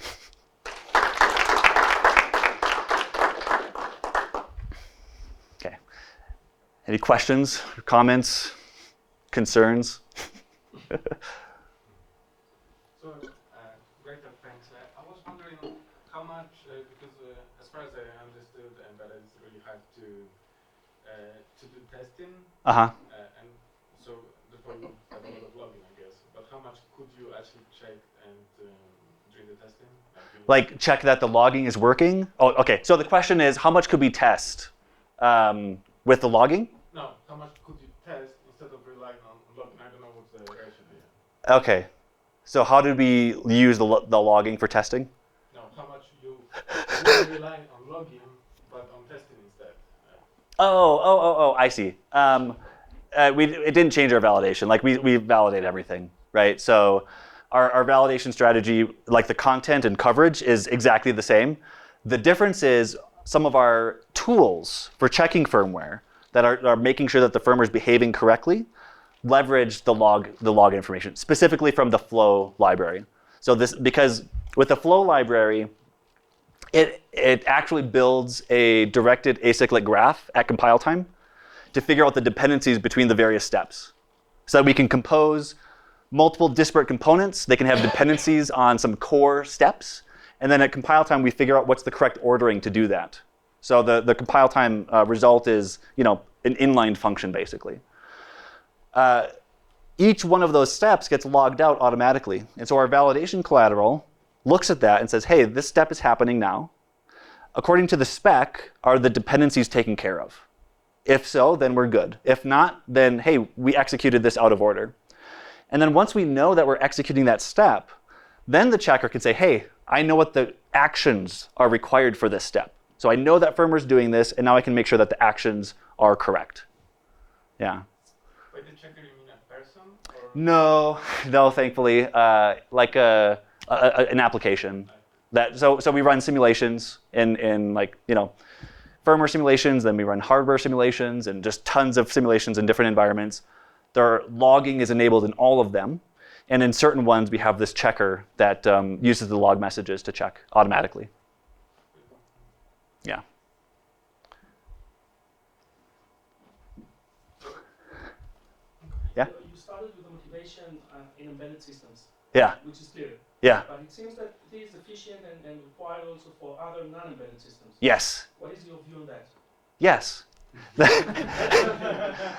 Okay. Any questions, comments, concerns? So, great, thanks. I was wondering how much, because as far as I understood, embedded is really hard to do testing. Uh-huh. And so, therefore, you have a lot of logging, I guess. But how much could you actually check and during the testing? Like check that the logging is working? Oh, okay. So the question is, how much could we test with the logging? No, how much could you test instead of relying on logging? I don't know what the ratio is. Okay. So how did we use the logging for testing? No, how much you would rely on logging, but on testing instead. Oh, I see. It didn't change our validation. Like we validate everything, right? So our validation strategy, like the content and coverage, is exactly the same. The difference is some of our tools for checking firmware that are making sure that the firmware is behaving correctly leverage the log information, specifically from the flow library. So because with the flow library, it actually builds a directed acyclic graph at compile time to figure out the dependencies between the various steps. So that we can compose multiple disparate components. They can have dependencies on some core steps. And then at compile time, we figure out what's the correct ordering to do that. So the compile time result is an inline function, basically. Each one of those steps gets logged out automatically. And so our validation collateral looks at that and says, hey, this step is happening now. According to the spec, are the dependencies taken care of? If so, then we're good. If not, then, hey, we executed this out of order. And then once we know that we're executing that step, then the checker can say, hey, I know what the actions are required for this step. So I know that firmware is doing this, and now I can make sure that the actions are correct. Yeah. By the checker, you mean a person? Or? No, thankfully, like an application. So we run simulations in like firmware simulations, then we run hardware simulations, and just tons of simulations in different environments. Logging is enabled in all of them, and in certain ones we have this checker that uses the log messages to check automatically. Yeah. Yeah. You started with the motivation in embedded systems. Yeah. Which is clear. Yeah. But it seems that it is efficient and required also for other non-embedded systems. Yes. What is your view on that? Yes.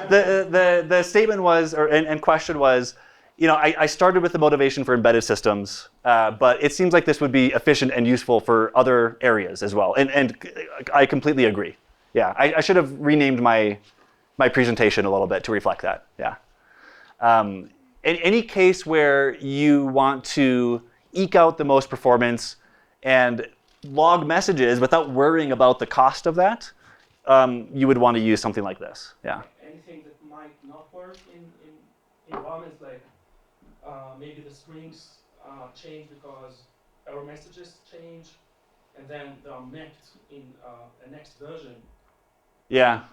the statement was, and question was, I started with the motivation for embedded systems, but it seems like this would be efficient and useful for other areas as well. And I completely agree. Yeah, I should have renamed my presentation a little bit to reflect that. Yeah. In any case where you want to eke out the most performance and log messages without worrying about the cost of that, you would want to use something like this. Yeah. Anything that might not work in environments like maybe the strings change because error messages change, and then they are mapped in a next version. Yeah.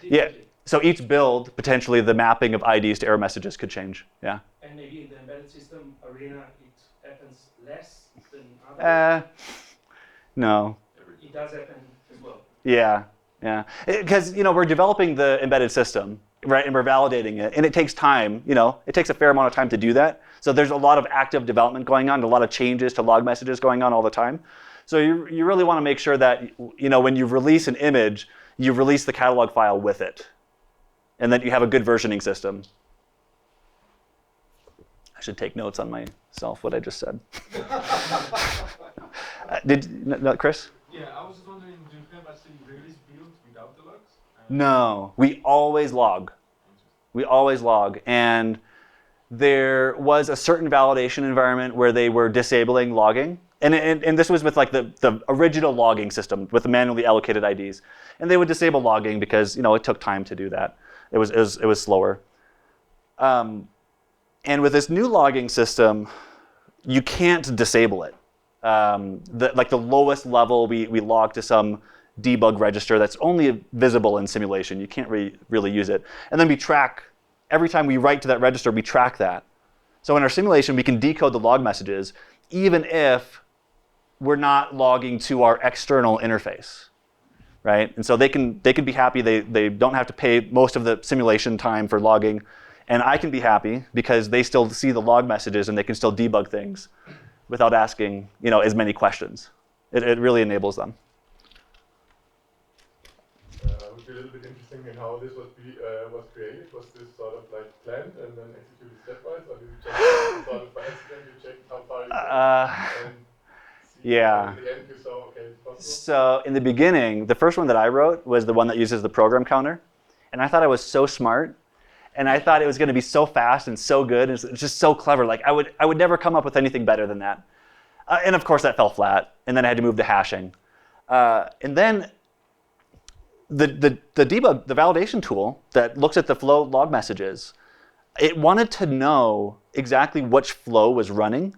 Yeah. So each build, potentially the mapping of IDs to error messages could change. Yeah. And maybe in the embedded system arena, it happens less than other. No. It does happen as well. Yeah. Yeah. Because we're developing the embedded system, right? And we're validating it. And it takes time, it takes a fair amount of time to do that. So there's a lot of active development going on, a lot of changes to log messages going on all the time. So you really want to make sure that, when you release an image, you release the catalog file with it. And that you have a good versioning system. I should take notes on myself, what I just said. Chris? Yeah, I was just wondering, do you have actually release build without the logs? No, we always log. We always log. And there was a certain validation environment where they were disabling logging. And this was with like the original logging system with the manually allocated IDs. And they would disable logging because it took time to do that. It was slower. And with this new logging system, you can't disable it. The lowest level, we log to some debug register that's only visible in simulation. You can't really use it. And then we track, every time we write to that register, we track that. So in our simulation, we can decode the log messages, even if we're not logging to our external interface, right? And so they can be happy. They don't have to pay most of the simulation time for logging. And I can be happy because they still see the log messages and they can still debug things without asking, as many questions. It really enables them. It would be a little bit interesting in how this was created. Was this sort of like planned and then executed stepwise, or did you just sort of by accident you checked how far you get and see yeah. at the end you saw, okay, it's possible? So in the beginning, the first one that I wrote was the one that uses the program counter. And I thought I was so smart. And I thought it was going to be so fast and so good. It's just so clever. Like I would never come up with anything better than that. And of course that fell flat. And then I had to move the hashing. And then the validation tool that looks at the flow log messages, it wanted to know exactly which flow was running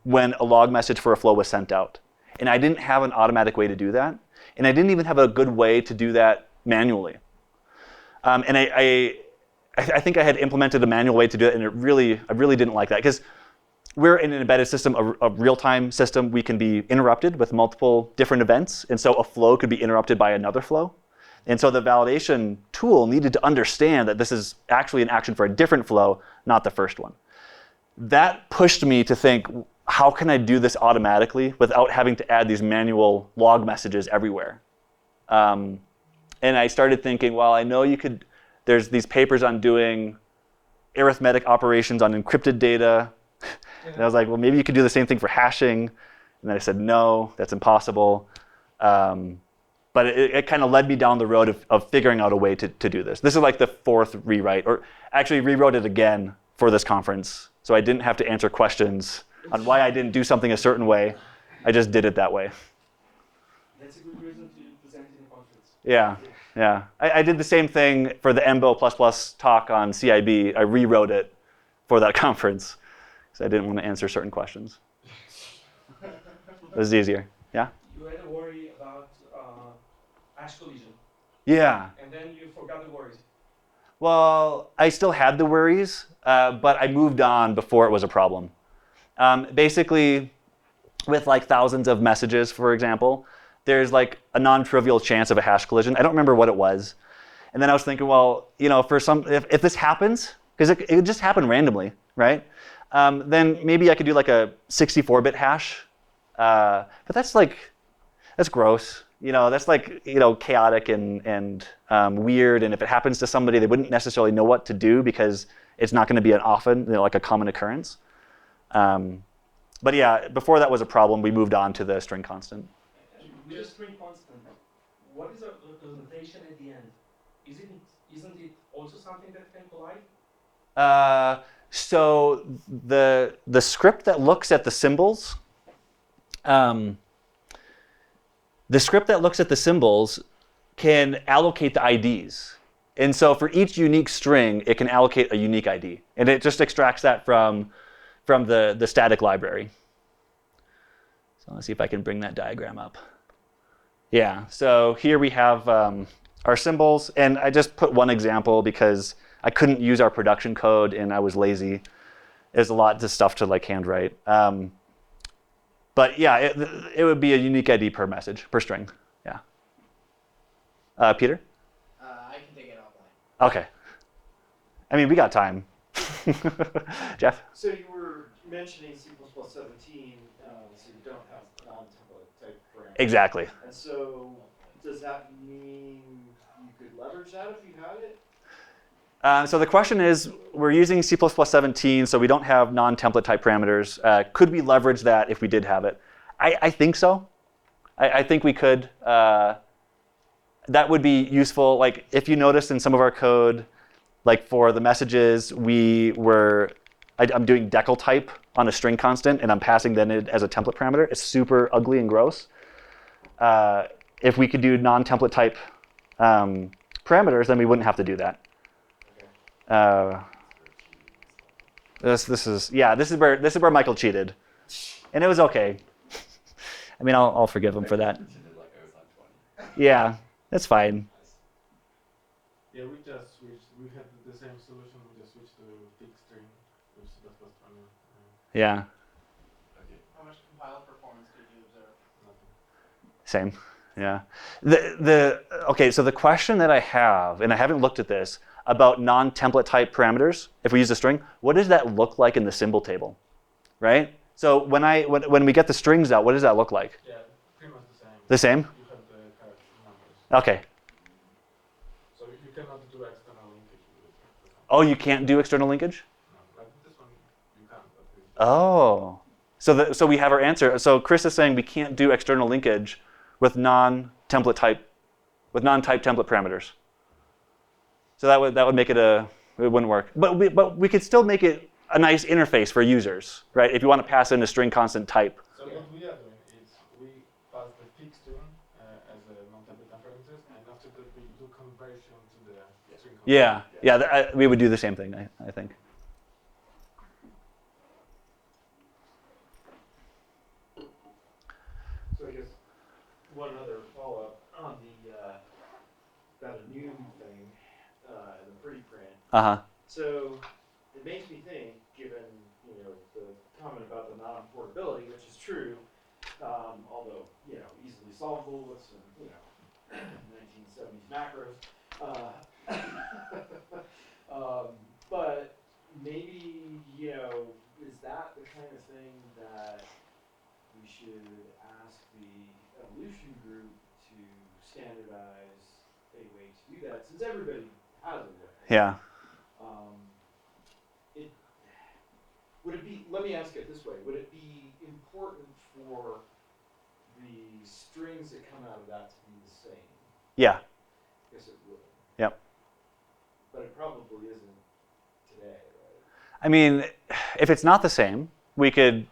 when a log message for a flow was sent out. And I didn't have an automatic way to do that. And I didn't even have a good way to do that manually. And I think I had implemented a manual way to do it, and I really didn't like that. Because we're in an embedded system, a real-time system, we can be interrupted with multiple different events. And so a flow could be interrupted by another flow. And so the validation tool needed to understand that this is actually an action for a different flow, not the first one. That pushed me to think, how can I do this automatically without having to add these manual log messages everywhere? And I started thinking, well, I know you could. There's these papers on doing arithmetic operations on encrypted data. And I was like, well, maybe you could do the same thing for hashing. And then I said, no, that's impossible. But it kind of led me down the road of figuring out a way to do this. This is like the fourth rewrite, or actually rewrote it again for this conference. So I didn't have to answer questions on why I didn't do something a certain way. I just did it that way. That's a good reason to present in a conference. Yeah. Yeah, I did the same thing for the MBO++ talk on CIB. I rewrote it for that conference because I didn't want to answer certain questions. It was easier. Yeah? You had a worry about hash collision. Yeah. And then you forgot the worries. Well, I still had the worries, but I moved on before it was a problem. Basically, with like thousands of messages, for example, there's like a non-trivial chance of a hash collision. I don't remember what it was. And then I was thinking, well, if this happens, because it just happened randomly, right? Then maybe I could do like a 64-bit hash. But that's gross. That's like, chaotic and weird. And if it happens to somebody, they wouldn't necessarily know what to do because it's not going to be an often, like a common occurrence. But yeah, before that was a problem, we moved on to the string constant. With a string constant, what is a representation at the end? Isn't it also something that can collide? So the script that looks at the symbols, can allocate the IDs. And so for each unique string, it can allocate a unique ID. And it just extracts that from the static library. So let's see if I can bring that diagram up. Yeah, so here we have our symbols. And I just put one example because I couldn't use our production code and I was lazy. There's a lot of stuff to like handwrite. But yeah, it would be a unique ID per message, per string. Yeah. Peter? I can take it offline. Okay. I mean, we got time. Jeff? So you were mentioning C++ 17, so you don't have non-template type parameters. Exactly. And so does that mean you could leverage that if you had it? So the question is, we're using C++ 17, so we don't have non-template type parameters. Could we leverage that if we did have it? I think so. I think we could. That would be useful. Like if you noticed in some of our code, like for the messages, I'm doing decal type on a string constant, and I'm passing that in as a template parameter. It's super ugly and gross. If we could do non-template type parameters, then we wouldn't have to do that. This is where Michael cheated, and it was okay. I mean, I'll forgive him for that. Yeah, that's fine. Yeah, we just switched. We had the same solution. We just switched to fixed string, which that was funny. Yeah, How much compile performance did you observe? same. Yeah. Okay, so the question that I have, and I haven't looked at this, about non-template type parameters, if we use a string, what does that look like in the symbol table, right? So when we get the strings out, what does that look like? Yeah, pretty much the same. The same? You have the correct numbers. Okay. So you cannot do external linkage with it. Oh, you can't do external linkage? No, like this one, you can't. But Oh. So we have our answer. So Chris is saying we can't do external linkage with non-type template parameters. So that would make it wouldn't work. But we could still make it a nice interface for users, right? If you want to pass in a string constant type. So what we are doing is we pass the fixed string as a non-template parameters, and after that we do conversion to the string. Yeah. We would do the same thing, I think. So I guess one other follow-up on that new thing, the preprint. So it makes me think, given the comment about the non-portability, which is true, although easily solvable with some 1970s macros. But maybe is that the kind of thing that we should ask the evolution group to standardize a way to do that, since everybody has a way. Yeah. Would it be? Let me ask it this way: would it be important for the strings that come out of that to be the same? Yeah. Yes, it would. Yep. But it probably isn't today, right? I mean, if it's not the same, we could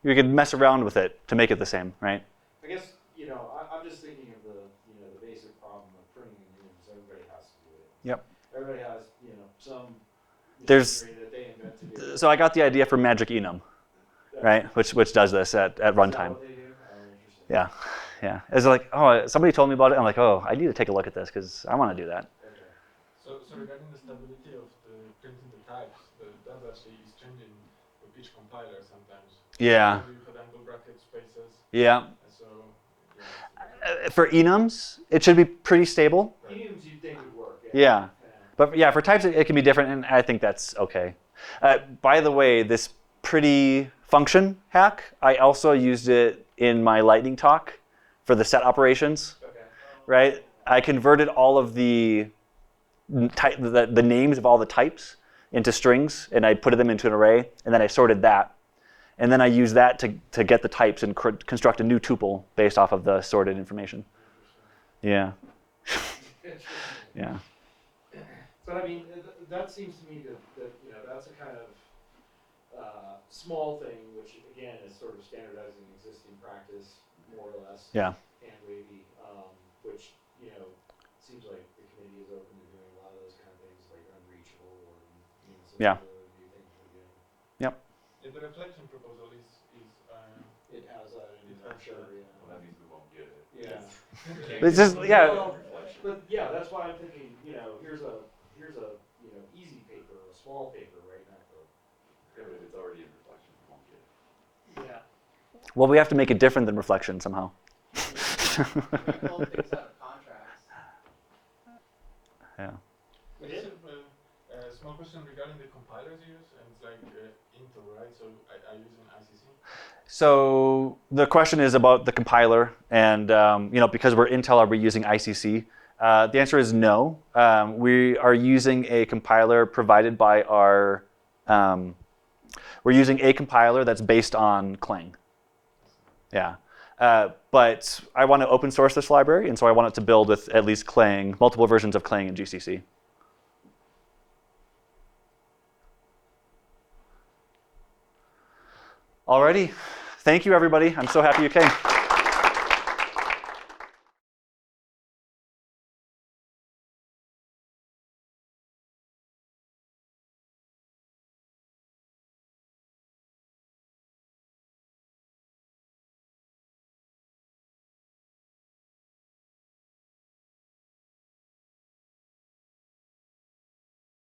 mess around with it to make it the same, right? I guess I'm just thinking of the basic problem of printing and units. Everybody has to do it. Yep. Everybody has some. There's- that they invent to do. So I got the idea from Magic Enum, right? Which does this at Is that runtime. what they do? Oh, interesting. Yeah. It's like, oh, somebody told me about it. I'm like, oh, I need to take a look at this because I want to do that. Okay. So regarding the stability of the printing the types, that actually is changing with each compiler sometimes. Yeah. You have angle bracket spaces, Yeah. and so For enums, it should be pretty stable. Enums you'd think would work. Yeah. But yeah, for types, it can be different, and I think that's okay. By the way, this pretty function hack, I also used it in my lightning talk for the set operations, Okay. right? I converted all of the names of all the types into strings, and I put them into an array, and then I sorted that. And then I used that to get the types and construct a new tuple based off of the sorted information. Yeah. Yeah. But I mean, that seems to me that that's a kind of small thing, which again is sort of standardizing existing practice, more or less. Yeah. Hand wavy, which seems like the committee is open to doing a lot of those kind of things, like unreachable or some Yeah. of the new things we're doing. yeah, the reflection proposal is It has that in it, I'm sure. Yeah. Well, that means we won't get it. Yeah. It's just, yeah. Well, but yeah, that's why I'm thinking. Here's a easy paper, a small paper right now. Yeah, but if it's already in reflection, we won't get it. Yeah. Well, we have to make it different than reflection somehow. Pull things out of contracts. Yeah. we have small question regarding the compilers you use, and it's like Intel, right? So are you using ICC? So the question is about the compiler, and because we're Intel, are we using ICC? The answer is no. We are using a compiler provided by our. We're using a compiler that's based on Clang. Yeah. But I want to open source this library, and so I want it to build with at least Clang, multiple versions of Clang and GCC. Alrighty. Thank you, everybody. I'm so happy you came.